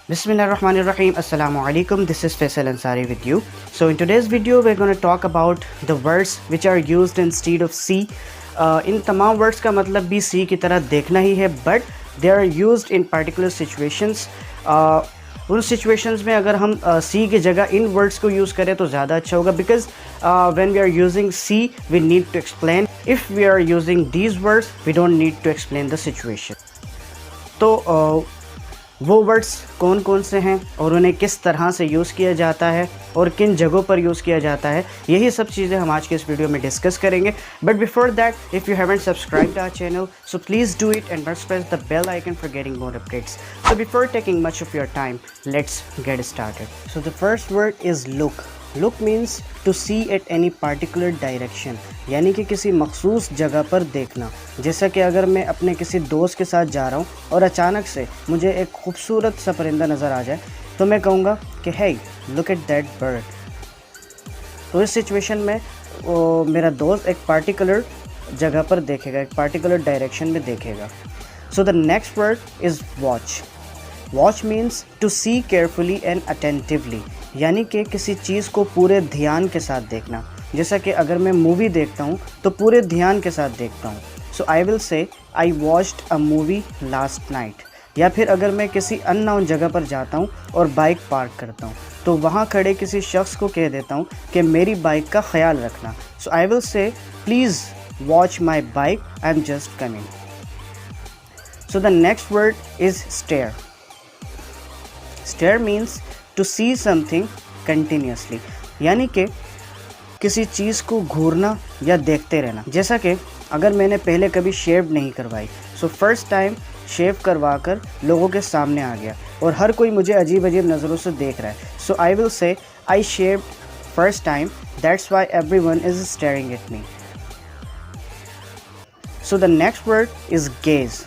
Bismillahirrahmanirrahim. Assalamu alaikum. This is Faisal Ansari with you. So in today's video we're going to talk about the words which are used instead of see. इन तमाम words का मतलब भी see की तरह देखना ही है, but they are used in particular situations. उन situations में अगर हम see की जगह इन words को use करें तो ज़्यादा अच्छा होगा, because when we are using see we need to explain. If we are using these words we don't need to explain the situation. तो वो वर्ड्स कौन कौन से हैं और उन्हें किस तरह से यूज़ किया जाता है और किन जगहों पर यूज़ किया जाता है, यही सब चीज़ें हम आज के इस वीडियो में डिस्कस करेंगे. But before that, if you haven't subscribed our channel so please do it and must press the bell icon for getting more updates. So before taking much of your time, let's get started. So the first word is look. Look means to see at any particular direction, यानी कि किसी मखसूस जगह पर देखना. जैसा कि अगर मैं अपने किसी दोस्त के साथ जा रहा हूँ और अचानक से मुझे एक खूबसूरत सा परिंदा नज़र आ जाए तो मैं कहूँगा कि hey look at that bird. तो इस सिचुएशन में मेरा दोस्त एक पार्टिकुलर जगह पर देखेगा, एक पार्टिकुलर डायरेक्शन में देखेगा. So the next word is watch. Watch means to see carefully and attentively, यानी कि किसी चीज़ को पूरे ध्यान के साथ देखना. जैसा कि अगर मैं मूवी देखता हूँ तो पूरे ध्यान के साथ देखता हूँ. सो I will say I watched a movie last night. या फिर अगर मैं किसी अननोन जगह पर जाता हूँ और बाइक पार्क करता हूँ तो वहाँ खड़े किसी शख्स को कह देता हूँ कि मेरी बाइक का ख्याल रखना. So I will say please watch my bike, I am just coming. So the next word is stare. Stare means to see something continuously, यानी कि किसी चीज़ को घूरना या देखते रहना. जैसा कि अगर मैंने पहले कभी शेव नहीं करवाई, सो फर्स्ट टाइम शेव करवा कर लोगों के सामने आ गया और हर कोई मुझे अजीब अजीब नज़रों से देख रहा है. सो I will say I shave first time, that's why everyone is staring at me. So the next word is gaze.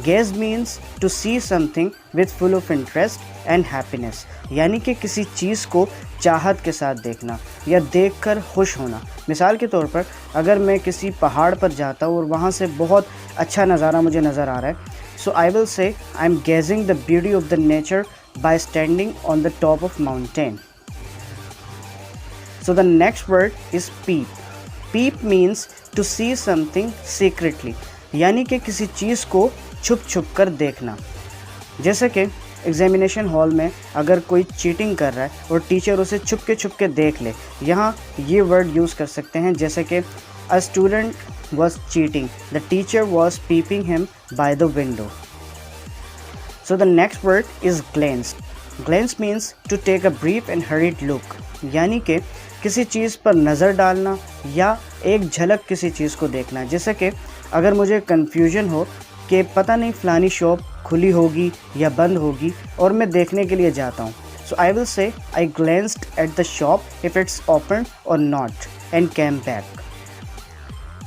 Gaze means to see something with full of interest and happiness, यानी कि किसी चीज़ को चाहत के साथ देखना या देखकर खुश होना. मिसाल के तौर पर अगर मैं किसी पहाड़ पर जाता हूँ और वहाँ से बहुत अच्छा नज़ारा मुझे नज़र आ रहा है, सो I will say I am gazing the beauty of the nature by standing on the top of mountain. So the next word is peep. Peep means to see something secretly, यानी कि किसी चीज़ को छुप छुप कर देखना. जैसे कि एग्जामिनेशन हॉल में अगर कोई चीटिंग कर रहा है और टीचर उसे छुप के देख ले, यहाँ ये वर्ड यूज़ कर सकते हैं. जैसे कि a student was cheating, the teacher was peeping him by the window. So the next word is glance. Glance means to take a brief and hurried look, यानी कि किसी चीज़ पर नज़र डालना या एक झलक किसी चीज़ को देखना. जैसे कि अगर मुझे कन्फ्यूजन हो कि पता नहीं फ़लानी शॉप खुली होगी या बंद होगी और मैं देखने के लिए जाता हूँ, सो I will say I glanced at the shop if it's open or not and came back.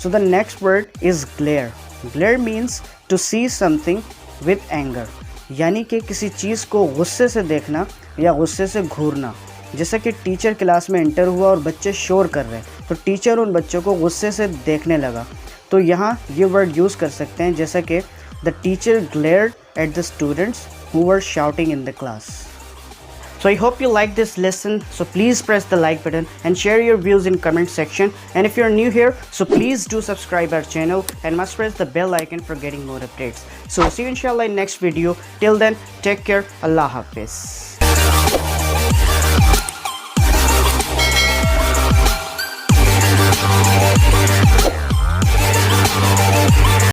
So the next word is glare. Glare means to see something with anger, यानी कि किसी चीज़ को गुस्से से देखना या गुस्से से घूरना. जैसे कि टीचर क्लास में एंटर हुआ और बच्चे शोर कर रहे हैं तो टीचर उन बच्चों को गुस्से से देखने लगा, तो यहाँ ये वर्ड यूज़ कर सकते हैं. जैसे कि the teacher glared at the students who were shouting in the class. So I hope you like this lesson. So please press the like button and share your views in comment section. And if you're new here, so please do subscribe our channel and must press the bell icon for getting more updates. So see you inshallah in next video. Till then, take care. Allah Hafiz.